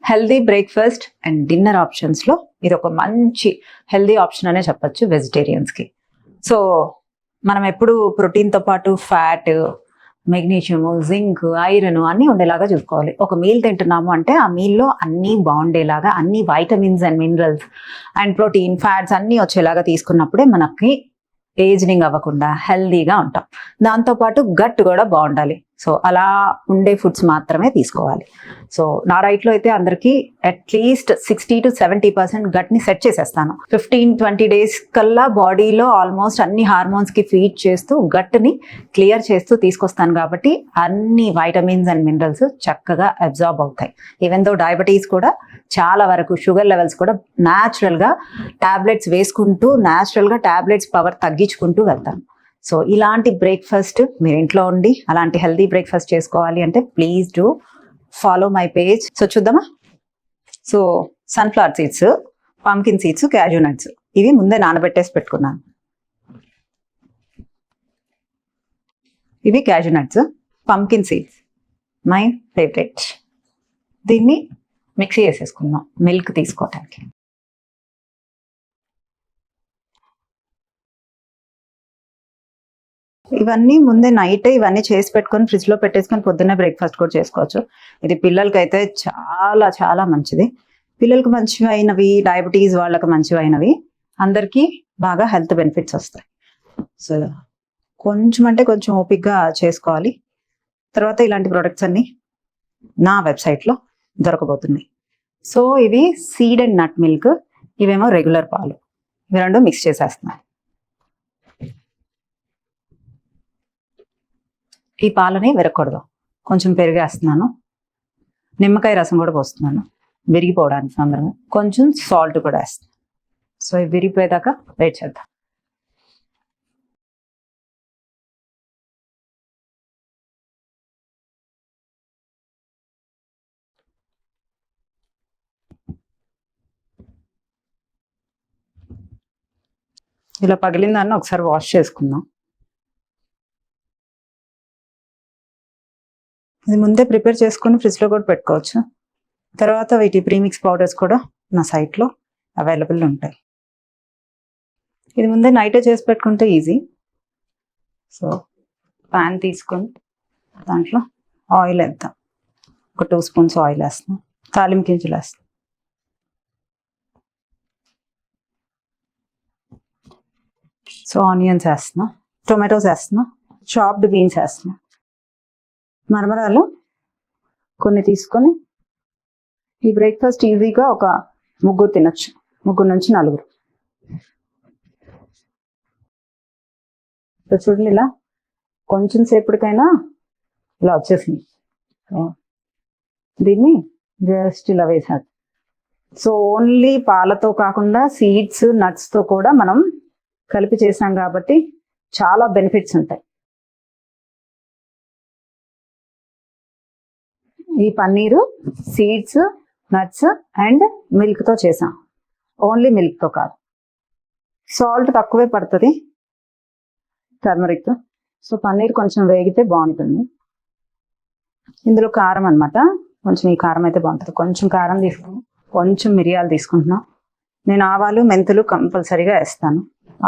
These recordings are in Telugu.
హెల్దీ బ్రేక్ఫాస్ట్ అండ్ డిన్నర్ ఆప్షన్స్లో ఇది ఒక మంచి హెల్దీ ఆప్షన్ అనే చెప్పచ్చు వెజిటేరియన్స్కి. సో మనం ఎప్పుడు ప్రోటీన్తో పాటు ఫ్యాట్, మెగ్నీషియము, జింక్, ఐరన్ అన్నీ ఉండేలాగా చూసుకోవాలి. ఒక మీల్ తింటున్నాము అంటే ఆ మీల్లో అన్నీ బాగుండేలాగా, అన్ని vitamins and minerals and protein, fats అన్నీ వచ్చేలాగా తీసుకున్నప్పుడే మనకి ఏజింగ్ అవ్వకుండా హెల్దీగా ఉంటాం. దాంతోపాటు గట్ కూడా బాగుండాలి. సో అలా ఉండే ఫుడ్స్ మాత్రమే తీసుకోవాలి. సో నా డైట్లో అయితే అందరికీ అట్లీస్ట్ 60 to 70% గట్ని సెట్ చేసేస్తాను. 15-20 days కల్లా బాడీలో ఆల్మోస్ట్ అన్ని హార్మోన్స్కి ఫీడ్ చేస్తూ గట్ని క్లియర్ చేస్తూ తీసుకొస్తాను. కాబట్టి అన్ని వైటమిన్స్ అండ్ మినరల్స్ చక్కగా అబ్జార్బ్ అవుతాయి. ఈవెన్ దో డయాబెటీస్ కూడా చాలా వరకు, షుగర్ లెవెల్స్ కూడా న్యాచురల్గా టాబ్లెట్స్ వేసుకుంటూ న్యాచురల్గా టాబ్లెట్స్ పవర్ తగ్గించుకుంటూ వెళ్తాను. సో ఇలాంటి బ్రేక్ఫాస్ట్ మీరు ఇంట్లో ఉండి అలాంటి హెల్దీ బ్రేక్ఫాస్ట్ చేసుకోవాలి అంటే please do follow my page. So చూద్దామా. So sunflower seeds, pumpkin seeds, cashew nuts ఇవి ముందే నానబెట్టేసి పెట్టుకున్నాను. ఇవి cashew nuts, pumpkin seeds my favourite. దీన్ని మిక్సీ వేసేసుకుందాం మిల్క్ తీసుకోవటానికి. ఇవన్నీ ముందే నైట్ ఇవన్నీ చేసి పెట్టుకొని ఫ్రిడ్జ్లో పెట్టేసుకొని పొద్దున్నే బ్రేక్ఫాస్ట్ కూడా చేసుకోవచ్చు. ఇది పిల్లలకైతే చాలా చాలా మంచిది. పిల్లలకు మంచివైనవి, డయాబెటీస్ వాళ్ళకి మంచివైనవి, అందరికీ బాగా హెల్త్ బెనిఫిట్స్ వస్తాయి. సో కొంచెం అంటే కొంచెం ఓపిక్గా చేసుకోవాలి. తర్వాత ఇలాంటి ప్రోడక్ట్స్ అన్నీ నా వెబ్సైట్లో దొరకబోతున్నాయి. సో ఇవి సీడ్ అండ్ నట్ మిల్క్, ఇవేమో రెగ్యులర్ పాలు. ఇవి రెండు మిక్స్ చేసేస్తున్నాను. ఈ పాలని విరగకూడదు, కొంచెం పెరిగేస్తున్నాను. నిమ్మకాయ రసం కూడా పోస్తున్నాను విరిగిపోవడానికి. అందరం కొంచెం సాల్ట్ కూడా వేస్తాను. సో ఇవి విరిగిపోయేదాకా వెయిట్ చేద్దాం. ఇలా పగిలిందాన్ని ఒకసారి వాష్ చేసుకుందాం. ఇది ముందే ప్రిపేర్ చేసుకొని ఫ్రిడ్జ్లో కూడా పెట్టుకోవచ్చు. తర్వాత వీటి ప్రీమిక్స్ పౌడర్స్ కూడా నా సైట్లో అవైలబుల్ ఉంటాయి. ఇది ముందే నైటే చేసి పెట్టుకుంటే ఈజీ. సో ప్యాన్ తీసుకొని దాంట్లో ఆయిల్ వేద్దాం. ఒక 2 spoons ఆయిల్ వేస్తాం. తాలింపు గింజలు వేస్తాం. సో ఆనియన్స్ వేస్తున్నాం, టొమాటోస్ వేస్తున్నాం, చాప్డ్ బీన్స్ వేస్తున్నాం. మరమరాలు కొన్ని తీసుకొని ఈ బ్రేక్ఫాస్ట్ ఈజీగా ఒక 3 తినొచ్చు, 3 నుంచి 4. సో చూడండి, ఇలా కొంచెం సేపటికైనా ఇలా వచ్చేసింది. దీన్ని జస్ట్ ఇలా వేసాను. సో ఓన్లీ పాలతో కాకుండా సీడ్స్, నట్స్తో కూడా మనం కలిపి చేసాం కాబట్టి చాలా బెనిఫిట్స్ ఉంటాయి. ఈ పన్నీరు సీడ్స్, నట్స్ అండ్ మిల్క్తో చేసాం. ఓన్లీ మిల్క్తో కాదు. సాల్ట్ తక్కువే పడుతుంది, టర్మరిక్. సో పన్నీర్ కొంచెం వేగితే బాగుంటుంది. ఇందులో కారం అనమాట, కొంచెం ఈ కారం అయితే బాగుంటుంది. కొంచెం కారం తీసుకుని కొంచెం మిరియాలు తీసుకుంటున్నాం. నేను ఆవాలు, మెంతులు కంపల్సరీగా వేస్తాను.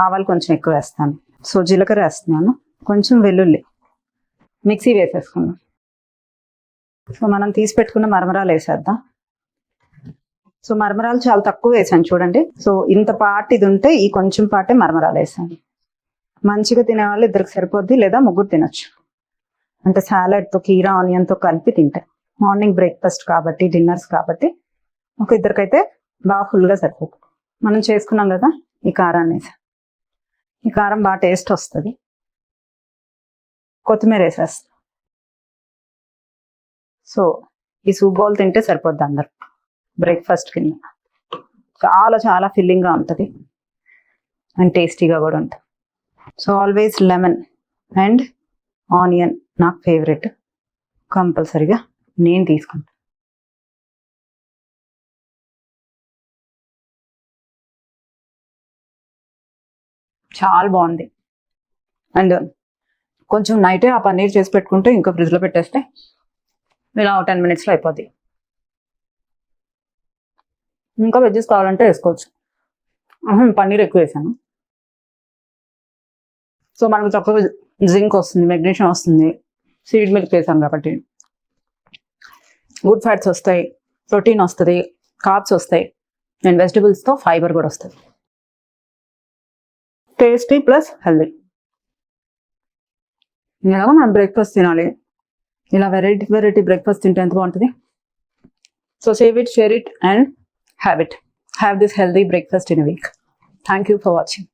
ఆవాలు కొంచెం ఎక్కువ వేస్తాను. సో జీలకర్ర వేస్తున్నాను, కొంచెం వెల్లుల్లి మిక్సీ వేసేసుకున్నాం. సో మనం తీసి పెట్టుకున్న మరమరాలు వేసేద్దాం. సో మరమరాలు చాలా తక్కువ వేసాను చూడండి. సో ఇంత పార్ట్ ఇది ఉంటే ఈ కొంచెం పాటే మరమరాలు వేసాను. మంచిగా తినేవాళ్ళు 2 సరిపోద్ది, లేదా 3 తినొచ్చు. అంటే సాలడ్తో, కీరా, ఆనియన్తో కలిపి తింటే. మార్నింగ్ బ్రేక్ఫాస్ట్ కాబట్టి, డిన్నర్స్ కాబట్టి ఒక 2కైతే బాగా ఫుల్గా సరిపోతుంది. మనం చేసుకున్నాం కదా ఈ కారాన్ని వేసాం. ఈ కారం బాగా టేస్ట్ వస్తుంది. కొత్తిమీర వేసేస్తాం. సో ఈ సూప్ బౌల్ తింటే సరిపోద్ది అందరు బ్రేక్ఫాస్ట్ కింద. చాలా చాలా ఫిల్లింగ్గా ఉంటుంది అండ్ టేస్టీగా కూడా ఉంటుంది. So always lemon and onion నాకు ఫేవరెట్, కంపల్సరీగా నేను తీసుకుంటాను. చాలా బాగుంది. అండ్ కొంచెం నైటే ఆ పన్నీర్ చేసి పెట్టుకుంటే ఇంకా ఫ్రిడ్జ్లో పెట్టేస్తే ఇలా 10 minutesలో అయిపోద్ది. ఇంకా వెజ్జెస్ కావాలంటే వేసుకోవచ్చు. పన్నీర్ ఎక్కువ వేసాను. సో మనకు చక్కగా జింక్ వస్తుంది, మెగ్నీషియం వస్తుంది, సీడ్ మిల్క్ వేసాం కాబట్టి గుడ్ ఫ్యాట్స్ వస్తాయి, ప్రోటీన్ వస్తుంది, కార్బ్స్ వస్తాయి, అండ్ వెజిటబుల్స్తో ఫైబర్ కూడా వస్తుంది. Tasty plus healthy. ఇలాగ మనం బ్రేక్ఫాస్ట్ తినాలి. ఇలా వెరైటీ బ్రేక్ఫాస్ట్ తింటే ఎంత బాగుంటుంది. So save it, share it, and have it. Have this healthy breakfast in a week. Thank you for watching.